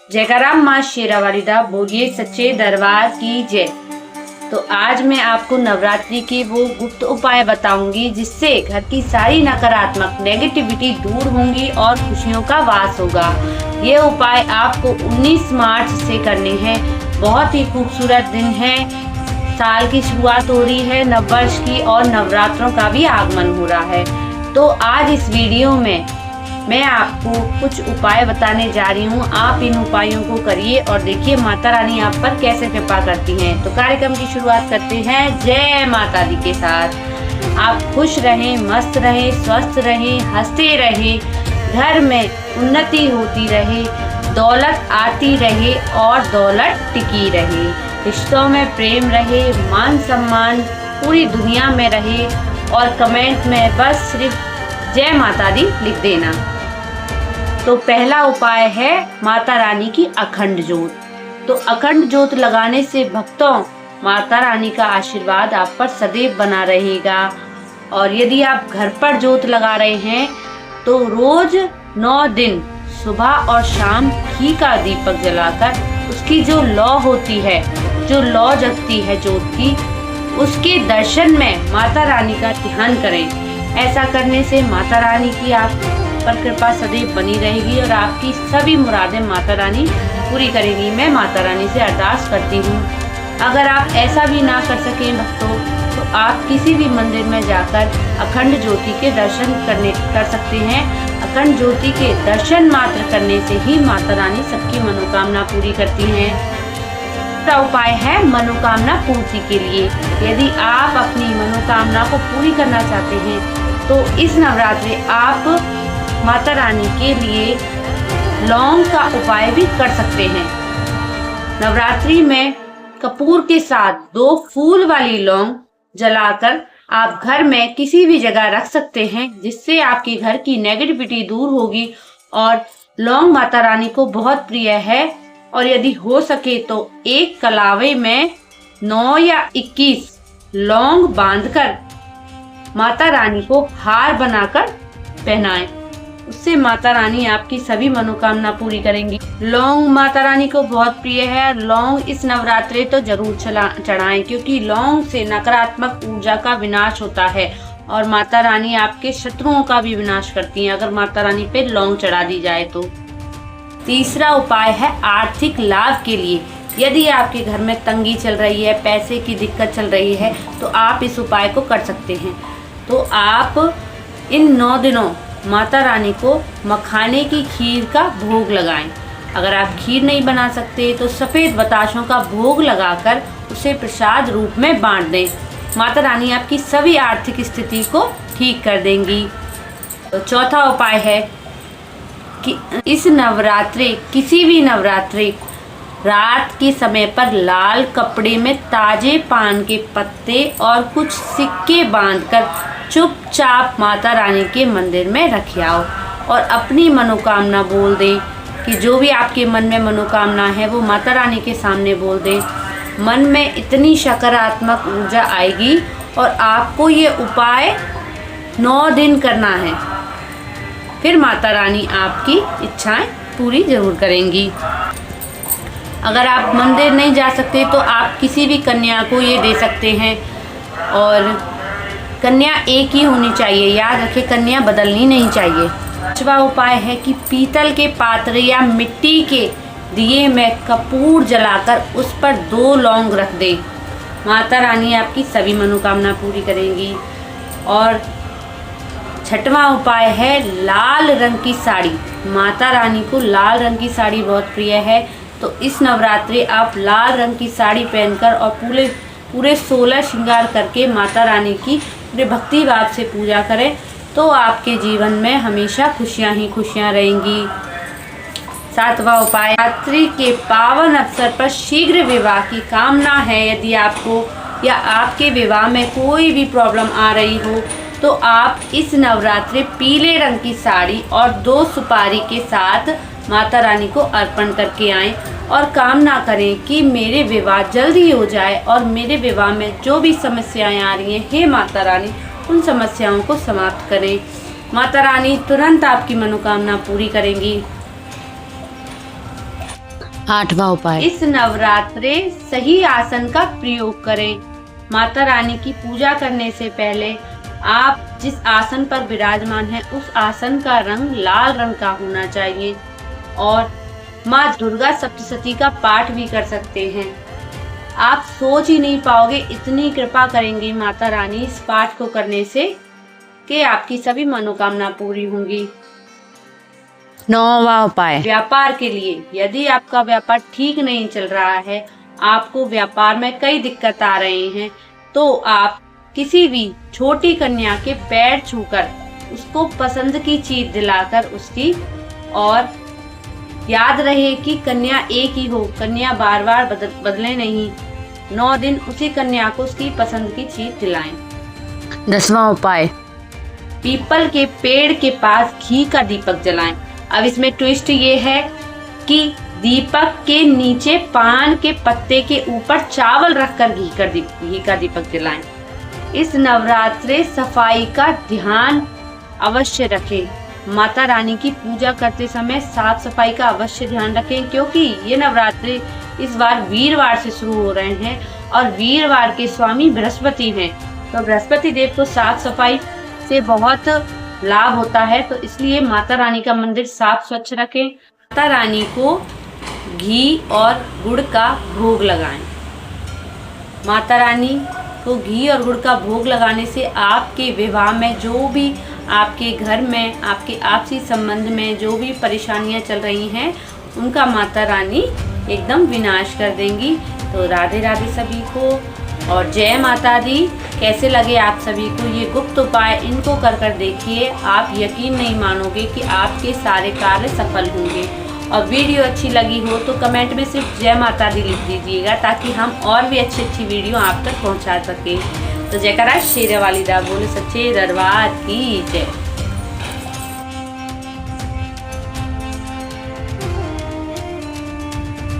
जयकारा माँ शेरावाली दा, बोलिए सच्चे दरबार की जय। तो आज मैं आपको नवरात्रि के वो गुप्त उपाय बताऊंगी जिससे घर की सारी नकारात्मक नेगेटिविटी दूर होंगी और खुशियों का वास होगा। ये उपाय आपको 19 मार्च से करने हैं। बहुत ही खूबसूरत दिन है, साल की शुरुआत हो रही है, नववर्ष की, और नवरात्रों का भी आगमन हो रहा है। तो आज इस वीडियो में मैं आपको कुछ उपाय बताने जा रही हूँ। आप इन उपायों को करिए और देखिए माता रानी आप पर कैसे कृपा करती हैं। तो कार्यक्रम की शुरुआत करते हैं जय माता दी के साथ। आप खुश रहें, मस्त रहें, स्वस्थ रहें, हंसते रहें, घर में उन्नति होती रहे, दौलत आती रहे और दौलत टिकी रहे, रिश्तों में प्रेम रहे, मान सम्मान पूरी दुनिया में रहे। और कमेंट में बस सिर्फ जय माता दी लिख देना। तो पहला उपाय है माता रानी की अखंड ज्योत। तो अखंड ज्योत लगाने से भक्तों माता रानी का आशीर्वाद आप पर सदैव बना रहेगा। और यदि आप घर पर ज्योत लगा रहे हैं तो रोज 9 दिन सुबह और शाम घी का दीपक जलाकर उसकी जो लौ होती है, जो लौ जगती है ज्योत की, उसके दर्शन में माता रानी का ध्यान करें। ऐसा करने से माता रानी की आप पर कृपा सदैव बनी रहेगी और आपकी सभी मुरादें माता रानी पूरी करेगी। मैं माता रानी से अरदास करती हूँ। अगर आप ऐसा भी ना कर सकें भक्तों, तो आप किसी भी मंदिर में जाकर अखंड ज्योति के दर्शन कर सकते हैं। अखंड ज्योति के दर्शन मात्र करने से ही माता रानी सबकी मनोकामना पूरी करती हैं। दूसरा उपाय है मनोकामना पूर्ति के लिए। यदि आप अपनी मनोकामना को पूरी करना चाहते हैं तो इस नवरात्रि आप माता रानी के लिए लौंग का उपाय भी कर सकते हैं। नवरात्रि में कपूर के साथ 2 फूल वाली लौंग जलाकर आप घर में किसी भी जगह रख सकते हैं, जिससे आपके घर की नेगेटिविटी दूर होगी। और लौंग माता रानी को बहुत प्रिय है। और यदि हो सके तो एक कलावे में 9 या 21 लौंग बांधकर माता रानी को हार बनाकर पहनाएं। उससे माता रानी आपकी सभी मनोकामना पूरी करेंगी। लौंग माता रानी को बहुत प्रिय है। लौंग इस नवरात्रि तो जरूर चढ़ाएं, क्योंकि लौंग से नकारात्मक ऊर्जा का विनाश होता है और माता रानी आपके शत्रुओं का भी विनाश करती हैं अगर माता रानी पे लौंग चढ़ा दी जाए तो। तीसरा उपाय है आर्थिक लाभ के लिए। यदि आपके घर में तंगी चल रही है, पैसे की दिक्कत चल रही है, तो आप इस उपाय को कर सकते हैं। तो आप इन 9 दिनों माता रानी को मखाने की खीर का भोग लगाएं। अगर आप खीर नहीं बना सकते तो सफ़ेद बताशों का भोग लगाकर उसे प्रसाद रूप में बांट दें। माता रानी आपकी सभी आर्थिक स्थिति को ठीक कर देंगी। तो चौथा उपाय है कि इस नवरात्रि, किसी भी नवरात्रि, रात के समय पर लाल कपड़े में ताजे पान के पत्ते और कुछ सिक्के बांधकर चुपचाप माता रानी के मंदिर में रख आओ और अपनी मनोकामना बोल दें। कि जो भी आपके मन में मनोकामना है वो माता रानी के सामने बोल दें। मन में इतनी सकारात्मक ऊर्जा आएगी। और आपको ये उपाय 9 दिन करना है, फिर माता रानी आपकी इच्छाएं पूरी जरूर करेंगी। अगर आप मंदिर नहीं जा सकते तो आप किसी भी कन्या को ये दे सकते हैं। और कन्या एक ही होनी चाहिए, याद रखें, कन्या बदलनी नहीं चाहिए। पांचवा उपाय है कि पीतल के पात्र या मिट्टी के दिए में कपूर जलाकर उस पर 2 लौंग रख दें। माता रानी आपकी सभी मनोकामना पूरी करेंगी। और छठवां उपाय है लाल रंग की साड़ी। माता रानी को लाल रंग की साड़ी बहुत प्रिय है। तो इस नवरात्रि आप लाल रंग की साड़ी पहनकर और पूरे 16 श्रृंगार करके माता रानी की पूरे भक्ति भाव से पूजा करें, तो आपके जीवन में हमेशा खुशियां ही खुशियां रहेंगी। 7वां उपाय, नवरात्रि के पावन अवसर पर शीघ्र विवाह की कामना है। यदि आपको या आपके विवाह में कोई भी प्रॉब्लम आ रही हो तो आप इस नवरात्रि पीले रंग की साड़ी और 2 सुपारी के साथ माता रानी को अर्पण करके आएं और कामना करें कि मेरे विवाह जल्दी हो जाए और मेरे विवाह में जो भी समस्याएं आ रही हैं, हे माता रानी उन समस्याओं को समाप्त करें। माता रानी तुरंत आपकी मनोकामना पूरी करेंगी। 8वां उपाय, इस नवरात्रे सही आसन का प्रयोग करें। माता रानी की पूजा करने से पहले आप जिस आसन पर विराजमान हैं उस आसन का रंग लाल रंग का होना चाहिए और माँ दुर्गा सप्तशती का पाठ भी कर सकते हैं। आप सोच ही नहीं पाओगे इतनी कृपा करेंगी माता रानी इस पाठ को करने से कि आपकी सभी मनोकामना पूरी होंगी। 9वां उपाय, व्यापार के लिए, यदि आपका व्यापार ठीक नहीं चल रहा है, आपको व्यापार में कई दिक्कत आ रहे हैं, तो आप किसी भी छोटी कन्या के पैर छूकर उसको पसंद की चीज दिलाकर उसकी, और याद रहे कि कन्या एक ही हो, कन्या बार बार बदले नहीं, 9 दिन उसी कन्या को उसकी पसंद की चीज दिलाएं। 10वां उपाय, पीपल के पेड़ के पास घी का दीपक जलाएं। अब इसमें ट्विस्ट ये है कि दीपक के नीचे पान के पत्ते के ऊपर चावल रखकर घी का दीपक जलाएं। इस नवरात्रे सफाई का ध्यान अवश्य रखें। माता रानी की पूजा करते समय साफ सफाई का अवश्य ध्यान रखें, क्योंकि ये नवरात्रे इस बार वीरवार से शुरू हो रहे हैं और वीरवार के स्वामी बृहस्पति हैं, तो बृहस्पति देव को साफ सफाई से बहुत लाभ होता है, तो इसलिए माता रानी का मंदिर साफ स्वच्छ रखें। माता रानी को घी और गुड़ का भोग लगाएं। माता रानी को घी और गुड़ का भोग लगाने से आपके विवाह में, जो भी आपके घर में, आपके आपसी संबंध में जो भी परेशानियां चल रही हैं, उनका माता रानी एकदम विनाश कर देंगी। तो राधे राधे सभी को और जय माता दी। कैसे लगे आप सभी को ये गुप्त उपाय? इनको कर देखिए, आप यकीन नहीं मानोगे कि आपके सारे कार्य सफल होंगे। और वीडियो अच्छी लगी हो तो कमेंट में सिर्फ जय माता दी लिख दीजिएगा, ताकि हम और भी अच्छी वीडियो आप तक पहुंचा सकें। तो जयकारा शेरे वाली दा बोले सच्चे दरबार की जय।